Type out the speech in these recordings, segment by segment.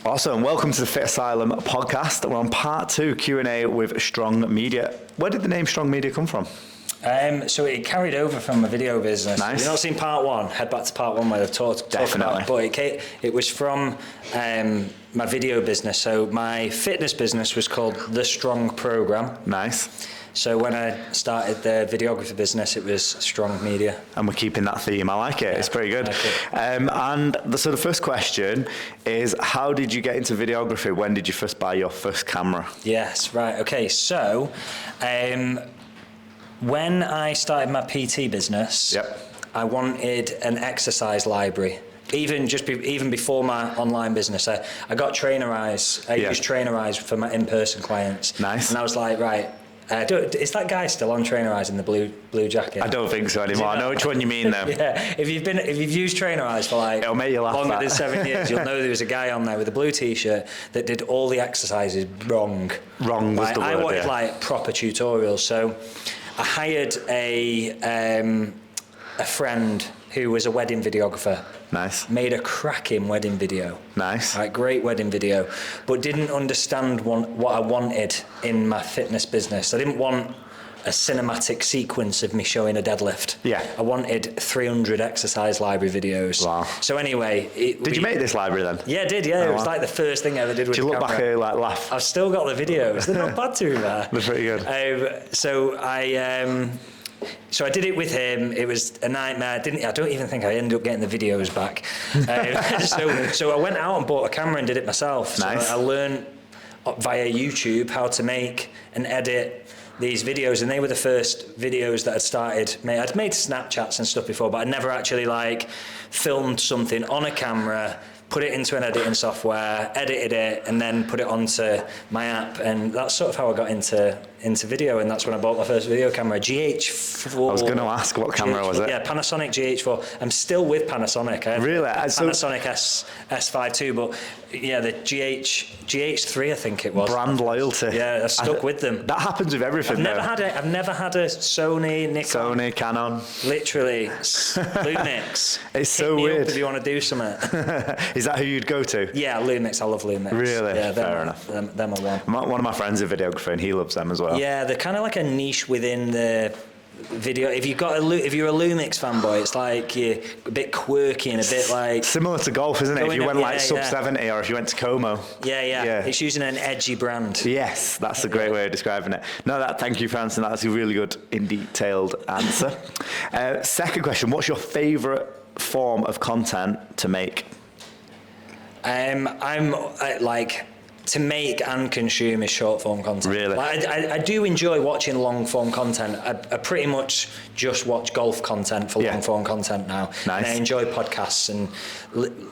Awesome. Welcome to the Fit Asylum podcast. We're on part 2 Q&A with Strong Media. Where did the name Strong Media come from? So it carried over from my video business. Nice. You've not seen part 1, head back to part 1 where I've talked about it, but it was from my video business. So my fitness business was called The Strong Program. Nice. So when I started the videography business, it was Strong Media. And we're keeping that theme. I like it. Yeah, it's pretty good. And the first question is, how did you get into videography? When did you first buy your first camera? Yes, right. Okay, so when I started my PT business, I wanted an exercise library. Even before my online business, I got Trainer Eyes. I used Trainer Eyes for my in-person clients. Nice. And I was like, right. Is that guy still on Trainer Eyes in the blue jacket? I don't think so anymore. I know which one you mean though. Yeah, if you've used Trainer Eyes for like it'll make you laugh longer than 7 years, you'll know there was a guy on there with a blue t-shirt that did all the exercises wrong. Wrong was the word. I wanted like proper tutorials, so I hired a friend who was a wedding videographer. Nice. Made a cracking wedding video. Nice. Like, great wedding video, but didn't understand what I wanted in my fitness business. I didn't want a cinematic sequence of me showing a deadlift. Yeah. I wanted 300 exercise library videos. Wow. So anyway... Did you make this library then? Yeah, I did, yeah. It was like the first thing I ever did with the camera. Do you look back here like laugh? I've still got the videos. They're not bad to be fair. They're pretty good. So I did it with him. It was a nightmare. I don't even think I ended up getting the videos back. So I went out and bought a camera and did it myself. Nice. So I learned via YouTube how to make and edit these videos, and they were the first videos that I'd started. I'd made Snapchats and stuff before, but I'd never actually filmed something on a camera, put it into an editing software, edited it, and then put it onto my app. And that's sort of how I got into video, and that's when I bought my first video camera, GH4. I was going to ask, what camera was it? Yeah, Panasonic GH4. I'm still with Panasonic. Really? Panasonic S5 too, but yeah, the GH3 I think it was. Brand loyalty. Yeah, I stuck with them. That happens with everything. I've never had a Sony, Nikon. Sony, Canon. Literally, Lumix. It's so weird. If you want to do something. Is that who you'd go to? Yeah, Lumix. I love Lumix. Really? Yeah, fair enough. Them are one. One of my friends is a videographer and he loves them as well. Yeah, they're kind of like a niche within the video. If you're a Lumix fanboy, it's like you're a bit quirky and a bit like similar to golf, isn't it? If you went sub 70 or if you went to Como. Yeah. It's using an edgy brand. Yes, that's a great way of describing it. No, thank you for answering that. That's a really good in detailed answer. Second question: what's your favourite form of content to make? To make and consume is short form content. Really? I do enjoy watching long form content. I pretty much just watch golf content for long form content now. Nice. And I enjoy podcasts and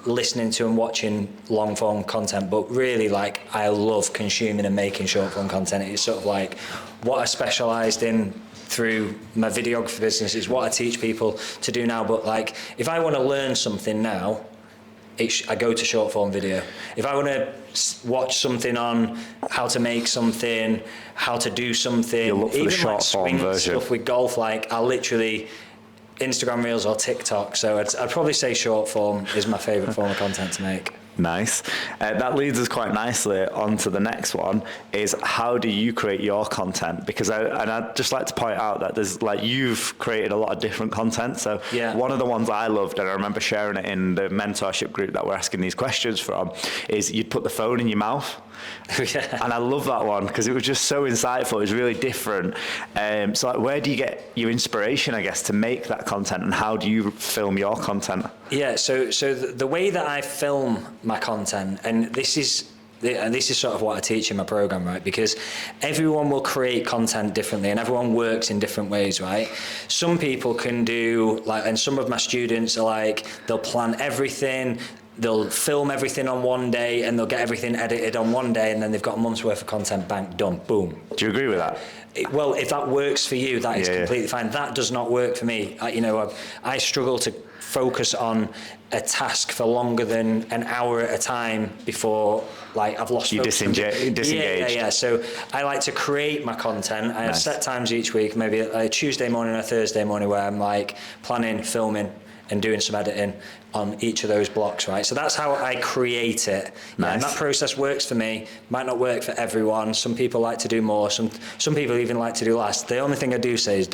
listening to and watching long form content, but really I love consuming and making short form content. It's sort of like what I specialised in through my videography business, is what I teach people to do now. But if I want to learn something now, I go to short form video. If I want to watch something on how to make something, how to do something, look for even the short form version. Stuff with golf, I'll literally Instagram Reels or TikTok. So I'd probably say short form is my favourite form of content to make. Nice. That leads us quite nicely on to the next one, is how do you create your content? Because I'd just like to point out that there's you've created a lot of different content. So one of the ones I loved, and I remember sharing it in the mentorship group that we're asking these questions from, is you'd put the phone in your mouth. And I love that one because it was just so insightful. It was really different. So where do you get your inspiration, I guess, to make that content, and how do you film your content? Yeah, so the way that I film my content, and this is sort of what I teach in my program, right? Because everyone will create content differently and everyone works in different ways, right? Some people can do and some of my students are they'll plan everything, they'll film everything on one day and they'll get everything edited on one day, and then they've got a month's worth of content, bang, done, boom. Do you agree with that? Well, if that works for you, that is completely fine. That does not work for me. I struggle to focus on a task for longer than an hour at a time before I've lost focus. Disengaged. Yeah. So I like to create my content. I have set times each week, maybe a Tuesday morning or Thursday morning, where I'm planning, filming, and doing some editing on each of those blocks, right? So that's how I create it. Nice. And that process works for me, might not work for everyone. Some people like to do more, some people even like to do less. The only thing I do say is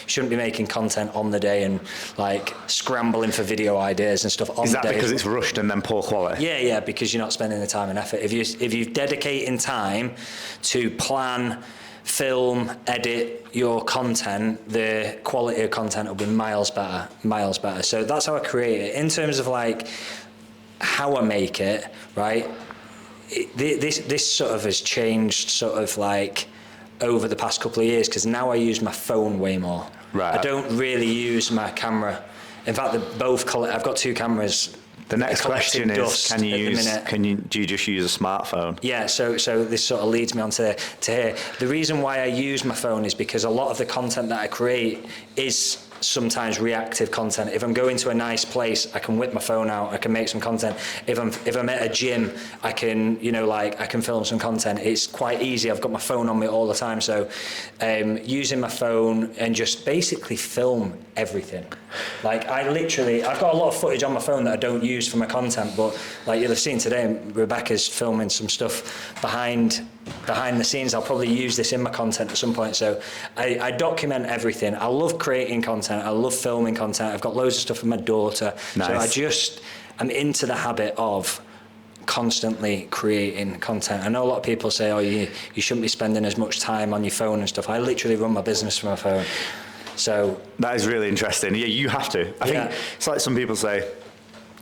shouldn't be making content on the day and like scrambling for video ideas and stuff on the day. Is that because it's rushed and then poor quality? Yeah, because you're not spending the time and effort. If you're dedicating time to plan, film, edit your content, the quality of content will be miles better. So that's how I create it. In terms of like how I make it, right? This sort of has changed sort of like over the past couple of years, because now I use my phone way more. Right. I don't really use my camera. In fact, I've got two cameras. The next question is, do you just use a smartphone? Yeah, so this sort of leads me on to here. The reason why I use my phone is because a lot of the content that I create is sometimes reactive content. If I'm going to a nice place, I can whip my phone out, I can make some content. If I'm at a gym, I can, I can film some content. It's quite easy. I've got my phone on me all the time. So using my phone and just basically film everything. Like I've got a lot of footage on my phone that I don't use for my content, but like you'll have seen today, Rebecca's filming some stuff behind the scenes. I'll probably use this in my content at some point. So I document everything. I love creating content. I love filming content. I've got loads of stuff with my daughter. Nice. So I'm into the habit of constantly creating content. I know a lot of people say, oh, you shouldn't be spending as much time on your phone and stuff. I literally run my business from my phone. So that is really interesting. Yeah, you have to. I think it's like some people say,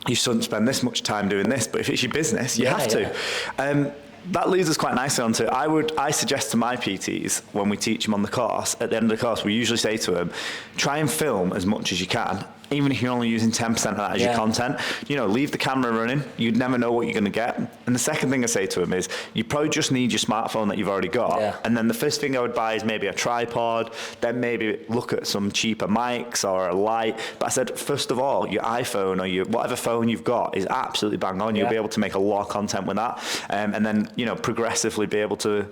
you shouldn't spend this much time doing this, but if it's your business, you have to. That leads us quite nicely onto, I suggest to my PTs when we teach them on the course, at the end of the course, we usually say to them, try and film as much as you can, even if you're only using 10% of that as your content. Leave the camera running. You'd never know what you're going to get. And the second thing I say to them is, you probably just need your smartphone that you've already got. Yeah. And then the first thing I would buy is maybe a tripod, then maybe look at some cheaper mics or a light. But I said, first of all, your iPhone or whatever phone you've got is absolutely bang on. You'll be able to make a lot of content with that. And then, progressively be able to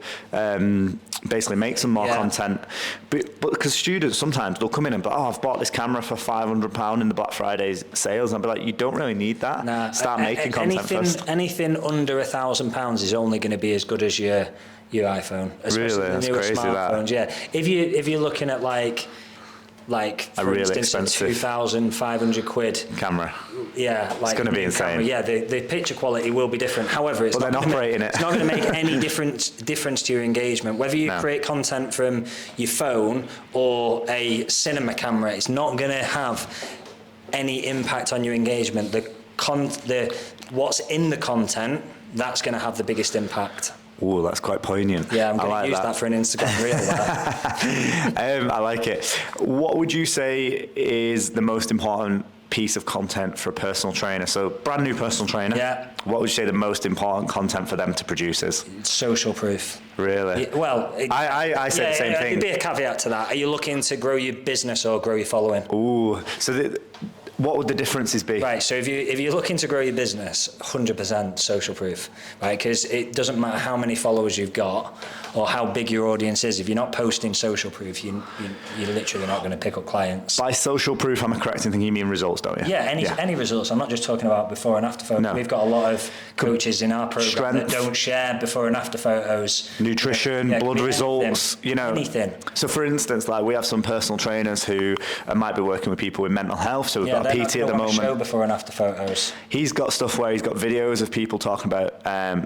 basically make some more content. But because students sometimes, they'll come in and be, I've bought this camera for £500 in the Black Friday sales. And I'll be like, you don't really need that. Nah, Start making content first. Anything under £1,000 is only going to be as good as your iPhone. Really? That's crazy, smartphones. that. Yeah. If you're looking at like for really instance, expensive £2,500 camera. Yeah, it's going to be insane. Camera, yeah, the picture quality will be different. However, it's not going to make any difference to your engagement. Whether you create content from your phone or a cinema camera, it's not going to have any impact on your engagement. What's in the content, that's going to have the biggest impact. Ooh, that's quite poignant. Yeah, I'm going to use that for an Instagram reel. I like it. What would you say is the most important piece of content for a personal trainer? So, brand new personal trainer. Yeah. What would you say the most important content for them to produce is? Social proof. Really? Yeah, well, I said the same thing. There'd be a caveat to that. Are you looking to grow your business or grow your following? Ooh, so what would the differences be? Right, so if you're looking to grow your business, 100% social proof, right? Because it doesn't matter how many followers you've got or how big your audience is. If you're not posting social proof, you're literally not going to pick up clients. By social proof, I'm correct in thinking you mean results, don't you? Yeah, any results. I'm not just talking about before and after photos. No. We've got a lot of coaches in our program that don't share before and after photos. Nutrition, blood results, anything. So for instance, like we have some personal trainers who might be working with people with mental health. So we've got a PT at the moment. Show before and after photos. He's got stuff where he's got videos of people talking about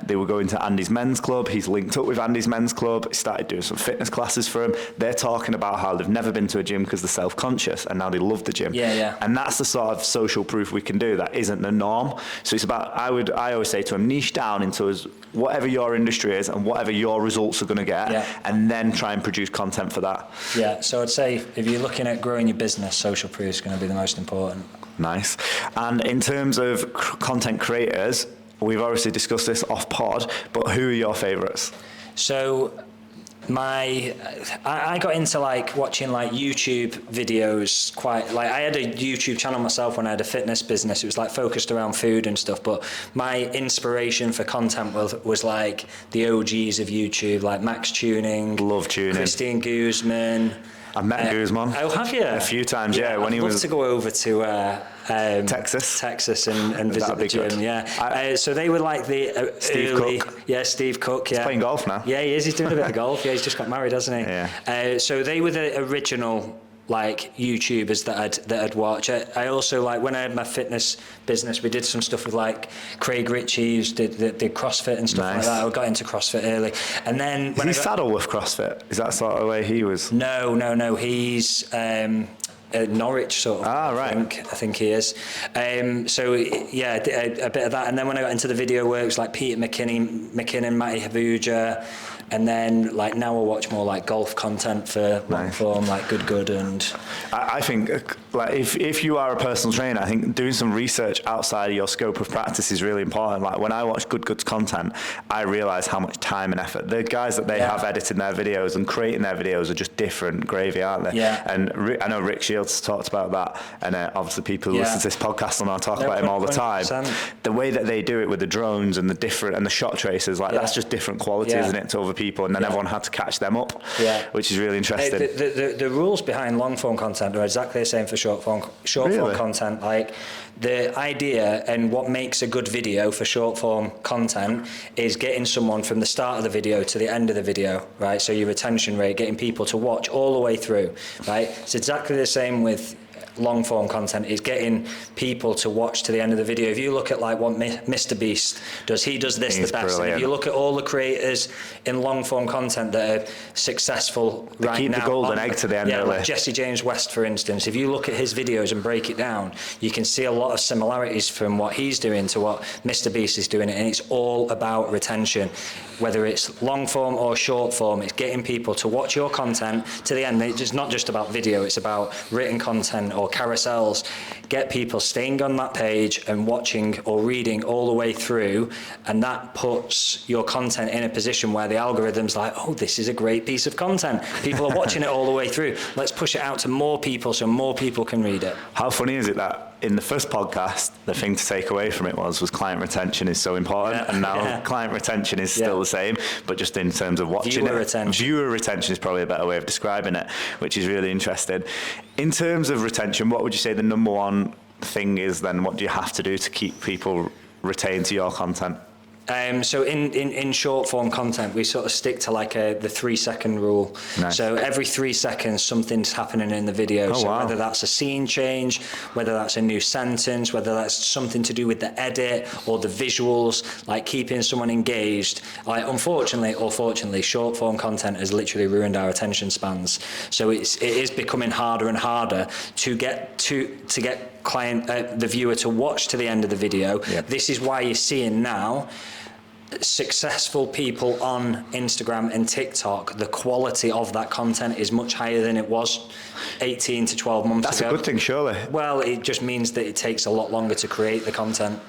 they were going to Andy's Men's Club. He's linked up with Andy's Men's Club. He started doing some fitness classes for him. They're talking about how they've never been to a gym because they're self-conscious and now they love the gym. Yeah. And that's the sort of social proof we can do that isn't the norm. So it's about, I always say to him, niche down into whatever your industry is and whatever your results are going to get, and then try and produce content for that. Yeah, so I'd say if you're looking at growing your business, social proof is going to be the most important. Nice. And in terms of content creators, we've obviously discussed this off pod, but who are your favourites? So I got into watching YouTube videos I had a YouTube channel myself when I had a fitness business. It was focused around food and stuff, but my inspiration for content was the OGs of YouTube, like Max Tuning, love tuning, Christine Guzman, I've met Guzman. Oh, have you? A few times, yeah. When I'd love to go over to Texas and visit the gym. Good. Yeah. So they were like the Steve early, Cook. Yeah, Steve Cook. Yeah. He's playing golf now. Yeah, he is. He's doing a bit of golf. Yeah, he's just got married, hasn't he? Yeah. So they were the original like YouTubers that I'd watch. I also, like, when I had my fitness business, we did some stuff with like Craig Ritchie, who did CrossFit and stuff like that. I got into CrossFit early, and then when Saddleworth CrossFit? Is that sort of the way he was? No. He's at Norwich, sort of. Right. I think he is. So yeah, a bit of that, and then when I got into the video works, like Peter McKinnon, Matty Havuja. And then, like, now I'll watch more like golf content for long form, like Good, and I think, like, if you are a personal trainer, I think doing some research outside of your scope of practice is really important. Like, when I watch Good's content, I realise how much time and effort the guys that they have editing their videos and creating their videos are just different gravy, aren't they? Yeah. And I know Rick Shields talked about that, and obviously people who listen to this podcast and I'll talk about him all the time. 100%. The way that they do it with the drones and the shot tracers, like that's just different quality, isn't it, to other people? And then everyone had to catch them up, which is really interesting. The rules behind long form content are exactly the same for short form content. Like, the idea and what makes a good video for short form content is getting someone from the start of the video to the end of the video, right? So your retention rate, getting people to watch all the way through, right? It's exactly the same with long form content, is getting people to watch to the end of the video. If you look at like what Mr. Beast does, he does this the best. And if you look at all the creators in long form content that are successful right keep now, the golden egg to the end. Like Jesse James West, for instance. If you look at his videos and break it down, you can see a lot of similarities from what he's doing to what Mr. Beast is doing, and it's all about retention. Whether it's long form or short form, it's getting people to watch your content to the end. It's not just about video, it's about written content or carousels. Get people staying on that page and watching or reading all the way through, and that puts your content in a position where the algorithm's like, oh, this is a great piece of content. People are watching it all the way through. Let's push it out to more people so more people can read it. How funny is it that in the first podcast, the thing to take away from it was client retention is so important, and now client retention is still the same, but just in terms of watching Viewer retention is probably a better way of describing it, which is really interesting. In terms of retention, what would you say the number one thing is then? What do you have to do to keep people retained to your content? So in short form content, we sort of stick to like the 3-second rule. Nice. So every 3 seconds, something's happening in the video. Whether that's a scene change, whether that's a new sentence, whether that's something to do with the edit or the visuals, like keeping someone engaged. Like, unfortunately or fortunately, short form content has literally ruined our attention spans. So it is becoming harder and harder to get the viewer to watch to the end of the video. Yep. This is why you're seeing now successful people on Instagram and TikTok, the quality of that content is much higher than it was 18 to 12 months ago. That's a good thing, surely. Well, it just means that it takes a lot longer to create the content.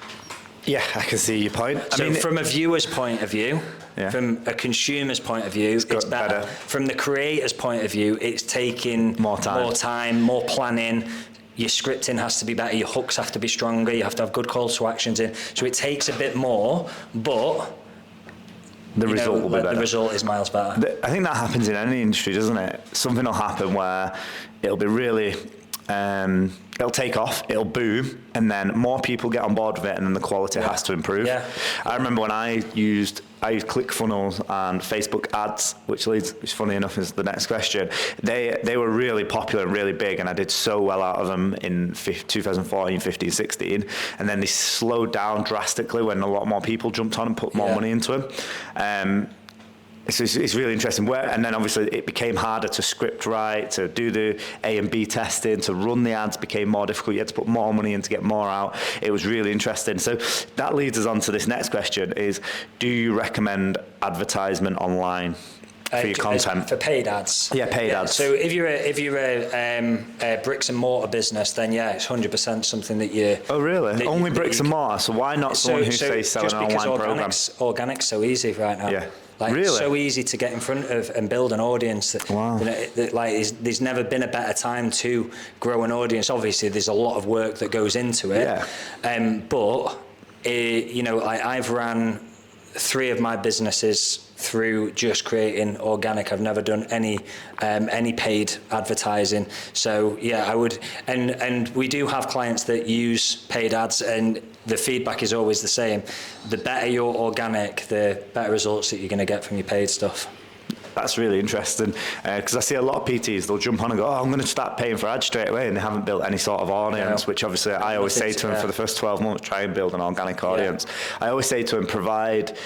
Yeah, I can see your point. I mean, from a viewer's point of view, from a consumer's point of view, it's better. From the creator's point of view, it's taking more time, more planning. Your scripting has to be better, your hooks have to be stronger, you have to have good calls to actions in. So it takes a bit more, but the result will be better. The result is miles better. I think that happens in any industry, doesn't it? Something will happen where it'll be really, it'll take off, it'll boom, and then more people get on board with it, and then the quality has to improve. Yeah. I remember when I used ClickFunnels and Facebook ads, which funny enough is the next question. They were really popular and really big, and I did so well out of them in 2014, 15, 16, and then they slowed down drastically when a lot more people jumped on and put more money into them. It's really interesting. And then obviously it became harder to script write, to do the A and B testing, to run the ads became more difficult. You had to put more money in to get more out. It was really interesting. So that leads us on to this next question is, do you recommend advertisement online for your content? For paid ads? Yeah, paid ads. So if you're a bricks and mortar business, then it's 100% something that you... Oh, really? Only bricks and mortar? So why not someone who says selling an online program? Organic's so easy right now. Yeah. Like, really? It's so easy to get in front of and build an audience. Wow. There's never been a better time to grow an audience. Obviously, there's a lot of work that goes into it. Yeah. But I've ran 3 of my businesses through just creating organic. I've never done any paid advertising. So yeah, I would, and we do have clients that use paid ads, and the feedback is always the same. The better your organic, the better results that you're going to get from your paid stuff. That's really interesting, because I see a lot of PTs, they'll jump on and go, oh, I'm going to start paying for ads straight away, and they haven't built any sort of audience, which obviously I always say to them, for the first 12 months, try and build an organic audience. I always say to them, provide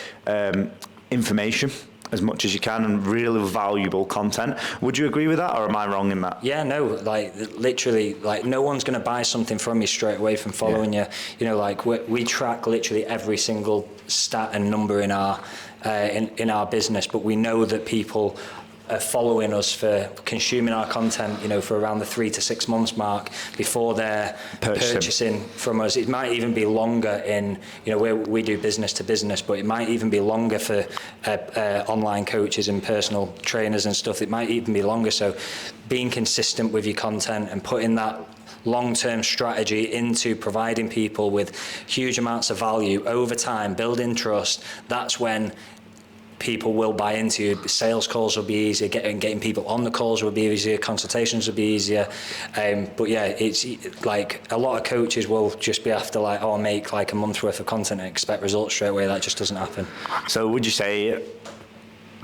information as much as you can and really valuable content. Would you agree with that, or am I wrong in that? Yeah, no, like literally, like no one's going to buy something from you straight away from following you. You know, like we track literally every single stat and number in our business, but we know that people are following us for consuming our content, you know, for around the 3 to 6 months mark before they're purchasing from us. It might even be longer in, you know, we do business to business, but it might even be longer for online coaches and personal trainers and stuff. It might even be longer. So being consistent with your content and putting that long-term strategy into providing people with huge amounts of value over time, building trust, that's when people will buy into you. Sales calls will be easier, getting people on the calls will be easier, consultations will be easier. But yeah, it's like a lot of coaches will just be after like, oh, make like a month's worth of content and expect results straight away. That just doesn't happen. So would you say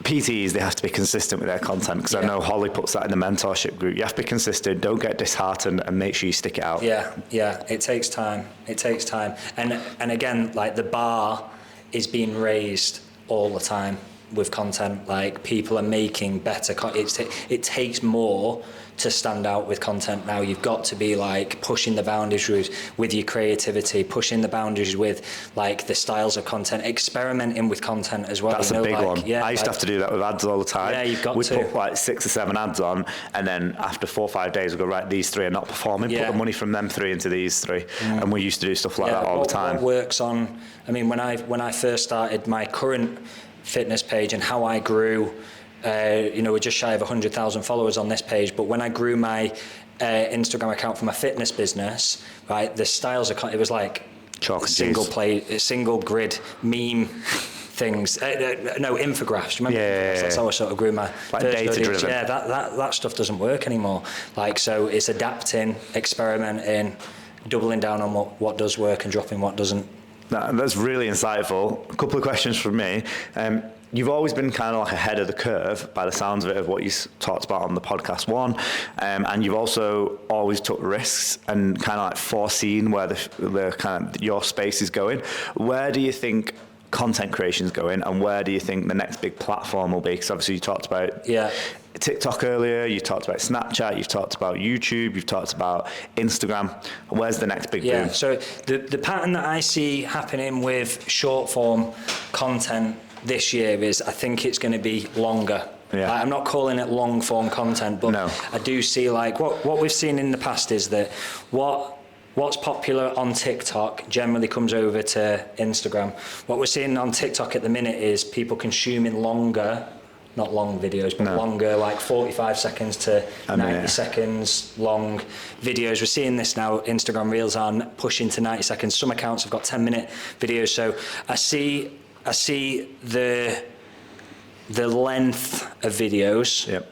PTs, they have to be consistent with their content? Because I know Holly puts that in the mentorship group. You have to be consistent, don't get disheartened, and make sure you stick it out. Yeah, it takes time. And again, like the bar is being raised all the time with content. Like people are making better it takes more to stand out with content now. You've got to be like pushing the boundaries with your creativity, pushing the boundaries with like the styles of content, experimenting with content as well. That's a big one. Yeah, I used to have to do that with ads all the time. Yeah, you've got We'd to. put like 6 or 7 ads on, and then after 4 or 5 days we'd go, right, these 3 are not performing, put the money from them 3 into these 3. And we used to do stuff like that all the time. What works on, I mean, when I first started my current fitness page and how I grew, you know, we're just shy of 100,000 followers on this page, but when I grew my Instagram account for my fitness business, right, the styles are, it was like single grid meme things, no, infographics, remember? Yeah. That's how I sort of grew my like first data audience. driven. Yeah, that stuff doesn't work anymore. Like, so it's adapting, experimenting, doubling down on what does work and dropping what doesn't. That's really insightful. A couple of questions from me. You've always been kind of like ahead of the curve by the sounds of it, of what you talked about on the podcast one, and you've also always took risks and kind of like foreseen where the kind of your space is going. Where do you think content creation is going, and where do you think the next big platform will be? Because obviously you talked about TikTok earlier, you talked about Snapchat, you've talked about YouTube, you've talked about Instagram. Where's the next big boom? So the pattern that I see happening with short form content this year is, I think it's going to be longer. Yeah. I'm not calling it long form content, but I do see like what we've seen in the past is that what's popular on TikTok generally comes over to Instagram. What we're seeing on TikTok at the minute is people consuming longer, not long videos, but longer, like 45 seconds to 90 seconds long videos. We're seeing this now. Instagram Reels are pushing to 90 seconds. Some accounts have got 10-minute videos. So I see the length of videos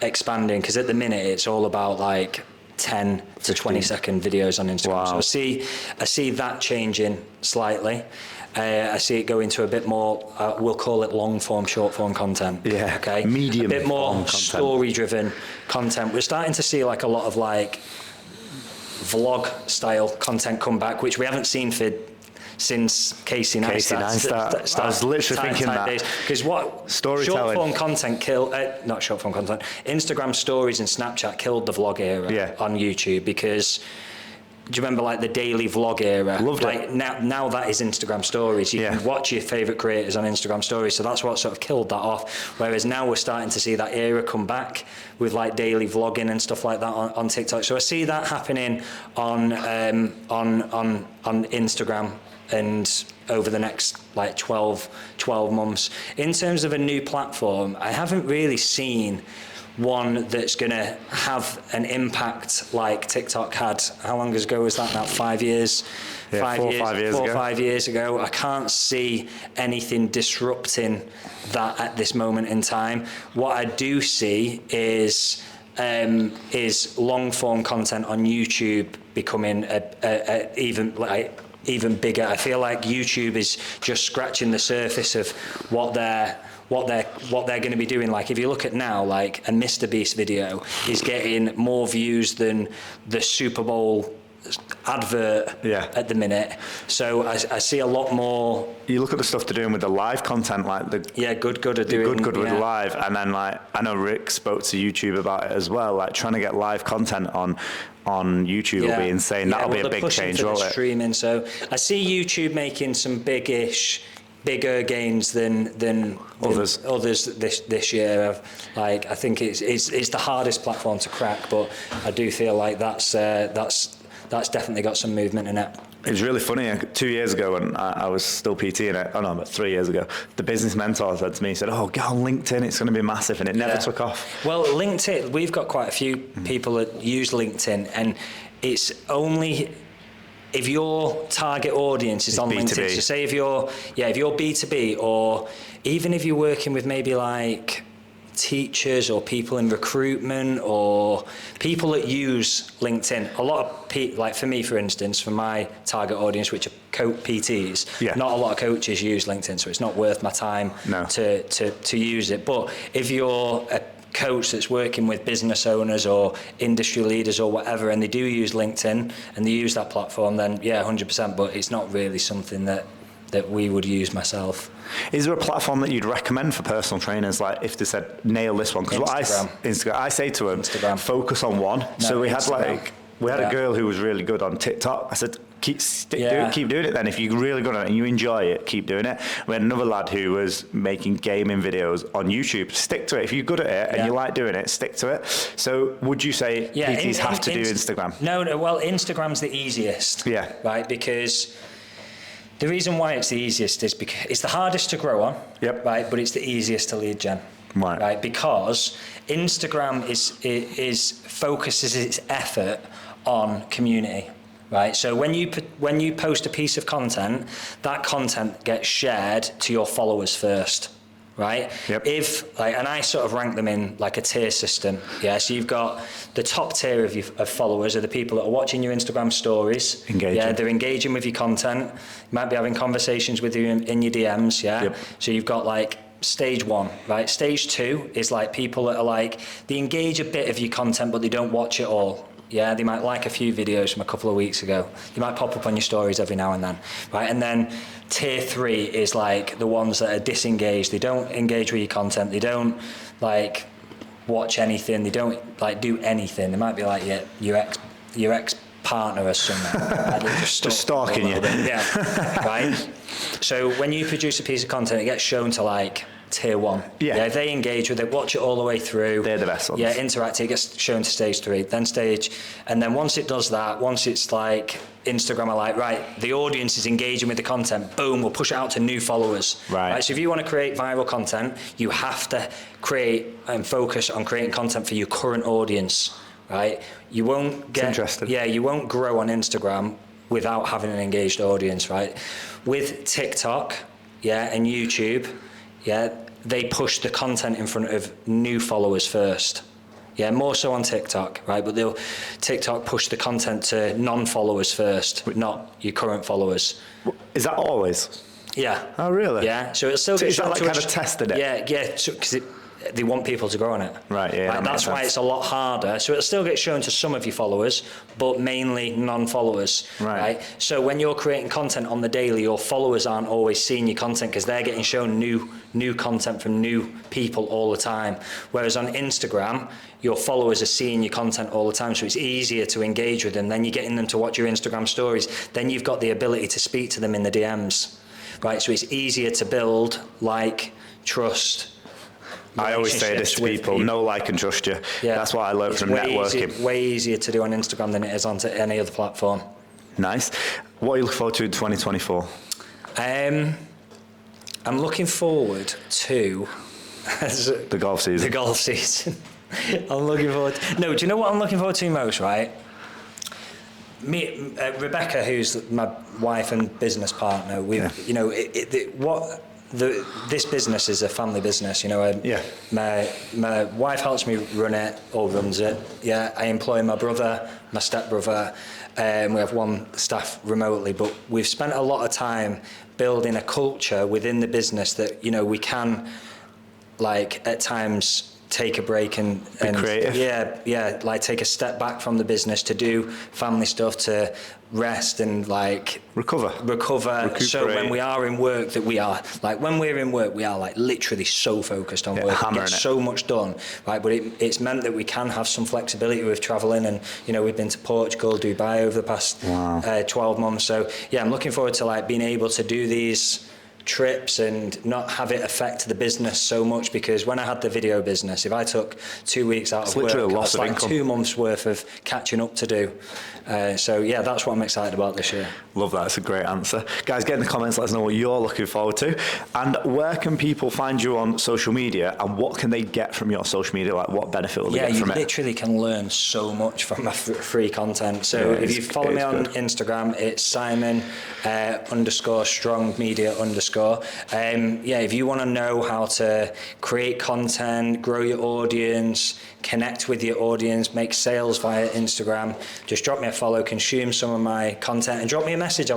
expanding, because at the minute it's all about like 10 to 20 second videos on Instagram. So I see that changing slightly. I see it going to a bit more, we'll call it long form, short form content. Yeah. Okay. Medium. A bit more content. story driven content. We're starting to see like a lot of like vlog style content come back, which we haven't seen since Casey Neistat. I was literally thinking that. Because storytelling. Short form content not short form content, Instagram stories and Snapchat killed the vlog era on YouTube, because do you remember like the daily vlog era? Loved like it. Now that is Instagram stories. You can watch your favourite creators on Instagram stories. So that's what sort of killed that off. Whereas now we're starting to see that era come back with like daily vlogging and stuff like that on TikTok. So I see that happening on Instagram and over the next like 12 months. In terms of a new platform, I haven't really seen one that's going to have an impact like TikTok had. How long ago was that now? 5 years? Yeah, 4 or 5 years ago. I can't see anything disrupting that at this moment in time. What I do see is long form content on YouTube becoming even bigger. I feel like YouTube is just scratching the surface of what they're going to be doing. Like if you look at now, like a Mr. Beast video is getting more views than the Super Bowl advert at the minute. So I see a lot more. You look at the stuff they're doing with the live content, like the good are doing good with live, and then like I know Rick spoke to YouTube about it as well. Like trying to get live content on YouTube will be insane. That'll be a big change, won't it? Streaming. So I see YouTube making some bigger gains than others this year. Like I think it's the hardest platform to crack, but I do feel like that's definitely got some movement in it. It was really funny. 2 years ago, when I was still PTing it, but 3 years ago, the business mentor said to me, he said, "Oh, get on LinkedIn, it's going to be massive," and it never took off. Well, LinkedIn, we've got quite a few people that use LinkedIn, and it's only if your target audience is on B2B. LinkedIn. So say if you're B2B, or even if you're working with maybe like teachers or people in recruitment or people that use LinkedIn. A lot of like for me, for instance, for my target audience, which are PTs, not a lot of coaches use LinkedIn, so it's not worth my time to use it. But if you're a coach that's working with business owners or industry leaders or whatever, and they do use LinkedIn and they use that platform, then 100%, but it's not really something that we would use myself. Is there a platform that you'd recommend for personal trainers? Like if they said, nail this one? Because Instagram. I say to them, focus on one. So we had a girl who was really good on TikTok. I said, keep doing it then. If you're really good at it and you enjoy it, keep doing it. We had another lad who was making gaming videos on YouTube. Stick to it. If you're good at it and you like doing it, stick to it. So would you say PTs have to do Instagram? No, well, Instagram's the easiest. Yeah. Right, because the reason why it's the easiest is because it's the hardest to grow on, right? But it's the easiest to lead gen, right? Because Instagram focuses its effort on community, right? So when you post a piece of content, that content gets shared to your followers first, right? And I sort of rank them in like a tier system. So you've got the top tier of followers are the people that are watching your Instagram stories. Engaging. They're engaging with your content. You might be having conversations with you in your DMs. So you've got like stage 1, right? Stage 2 is like people that are like, they engage a bit of your content, but they don't watch it all. They might like a few videos from a couple of weeks ago. They might pop up on your stories every now and then, right? And then tier 3 is like the ones that are disengaged. They don't engage with your content. They don't like watch anything. They don't like do anything. They might be like your ex partner or something. Like just stalking you. Right? So when you produce a piece of content, it gets shown to like tier 1. If they engage with it, watch it all the way through. They're the best ones. Interact. It gets shown to stage 3, and then once it does that, once it's like Instagram are like, right, the audience is engaging with the content, boom, we'll push it out to new followers. Right. So if you want to create viral content, you have to create and focus on creating content for your current audience, right? You won't get interesting. You won't grow on Instagram without having an engaged audience, right? With TikTok, and YouTube, they push the content in front of new followers first. More so on TikTok, right? But TikTok push the content to non-followers first, not your current followers. Is that always? Yeah. Oh, really? Yeah. So it'll still get is that like kind of tested it? Yeah. So, because they want people to grow on it. Right. Yeah. Like, that's why it's a lot harder. So it'll still get shown to some of your followers, but mainly non-followers. Right. So when you're creating content on the daily, your followers aren't always seeing your content because they're getting shown new content from new people all the time. Whereas on Instagram, your followers are seeing your content all the time, so it's easier to engage with them. Then you're getting them to watch your Instagram stories. Then you've got the ability to speak to them in the DMs, right? So it's easier to build trust. I always say this to people, know, like, and trust you. That's what I learned from networking. Way easier to do on Instagram than it is on any other platform. Nice. What are you looking forward to in 2024? I'm looking forward to the golf season. The golf season. I'm looking forward no, do you know what I'm looking forward to most, right? Rebecca, who's my wife and business partner, you know, this business is a family business, you know. My wife helps me run it, or runs it. Yeah, I employ my brother, my stepbrother, and we have one staff remotely. But we've spent a lot of time building a culture within the business that, you know, we can, like, at times take a break and be creative. Like take a step back from the business to do family stuff, to rest and like recover. So when we are in work, when we're in work, we are like literally so focused on work, and get so much done, right? But it's meant that we can have some flexibility with traveling, and you know, we've been to Portugal, Dubai over the past 12 months. So yeah, I'm looking forward to like being able to do these trips and not have it affect the business so much, because when I had the video business, if I took 2 weeks out of work, it's like 2 months worth of catching up to do. So yeah, that's what I'm excited about this year. Love that. It's a great answer. Guys, get in the comments, let us know what you're looking forward to. And where can people find you on social media, and what can they get from your social media? Like, what benefit will they get from it? Yeah, you literally can learn so much from my free content. So if you follow me on Instagram, it's Simon _strong media _. If you want to know how to create content, grow your audience, connect with your audience, make sales via Instagram, just drop me a follow, consume some of my content, and drop me a message.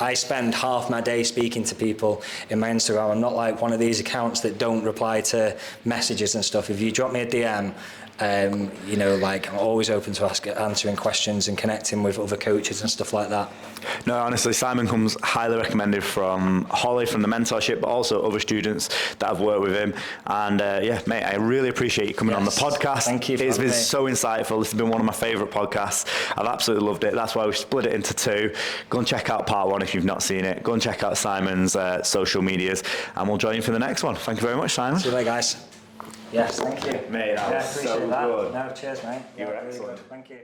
I spend half my day speaking to people in my Instagram. I'm not like one of these accounts that don't reply to messages and stuff. If you drop me a DM, you know, like, I'm always open to answering questions and connecting with other coaches and stuff like that. No, honestly, Simon comes highly recommended from Holly, from the mentorship, but also other students that have worked with him. And mate, I really appreciate you coming on the podcast. Thank you. It's been so insightful. This has been one of my favourite podcasts. I've absolutely loved it. That's why we split it into 2. Go and check out part 1 if you've not seen it. Go and check out Simon's social medias, and we'll join you for the next one. Thank you very much, Simon. See you later, guys. Yes, thank you. Mate, that was so good. No, cheers, mate. You were excellent. Thank you.